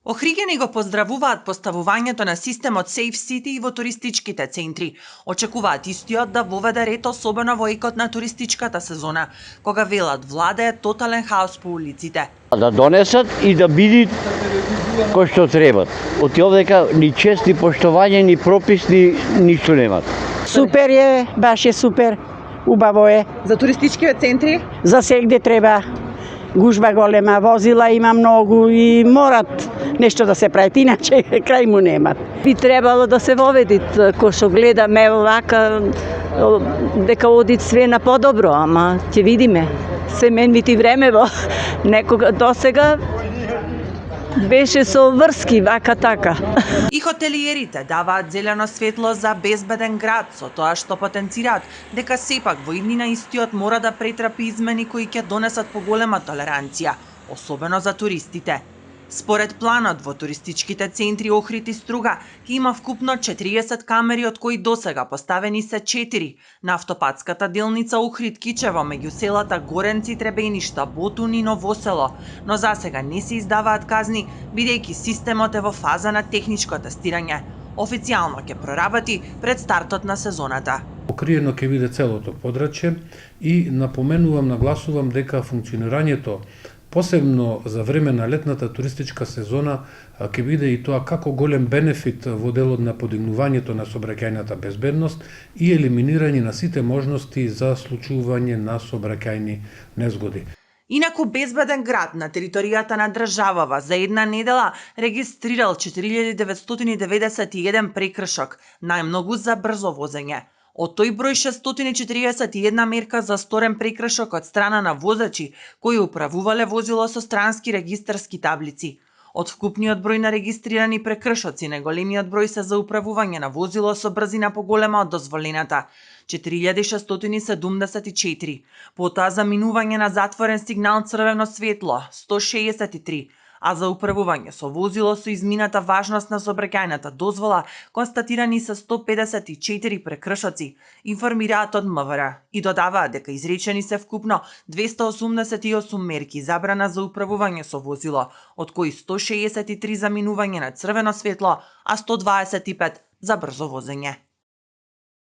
Охриѓани го поздравуваат поставувањето на системот Safe City и во туристичките центри. Очекуваат истиот да воведе ред особено во екот на туристичката сезона, кога велат влада е тотален хаос по улиците. Да донесат и да биде кој што требат. Од овдека ни чест, ни поштовање, ни пропис, ни ништо немат. Супер е, баш е супер, убаво е. За туристичките центри? За сегде треба. Гужба голема, возила има многу и морат нешто да се прават, иначе крај му немат. Би требало да се воведит, кој што гледаме овака, дека оди све на подобро, ама ќе видиме. Се менвити времево. Некога досега беше со врски, вака така. И хотелиерите даваат зелено светло за безбеден град, со тоа што потенцираат дека сепак во иднина истиот мора да претрпи измени кои ќе донесат поголема толеранција, особено за туристите. Според планот во туристичките центри Охрид и Струга ќе има вкупно 40 камери, од кои досега поставени се 4 на автопатската делница Охрид-Кичево меѓу селата Горенци, Требеништа, Ботун и Новосело, но засега не се издаваат казни, бидејќи системот е во фаза на техничко тестирање. Официјално ќе проработи пред стартот на сезоната. Покриено ќе биде целото подрачје и нагласувам дека функционирањето посебно за време на летната туристичка сезона ќе биде и тоа како голем бенефит во делот на подигнувањето на сообраќајната безбедност и елиминирање на сите можности за случување на сообраќајни незгоди. Инаку безбеден град на територијата на државава за една недела регистрирал 4991 прекршок, најмногу за брзо возење. Од тој број 641 мерка за сторен прекршок од страна на возачи кои управувале возило со странски регистарски таблици. Од вкупниот број на регистрирани прекршоци, најголемиот број се за управување на возило со брзина поголема од дозволената 4674, потоа за минување на затворен сигнал црвено светло 163, а за управување со возило со измината важност на сообраќајната дозвола констатирани се 154 прекршоци, информираат од МВР и додаваат дека изречени се вкупно 288 мерки забрана за управување со возило, од кои 163 за минување на црвено светло, а 125 за брзо возење.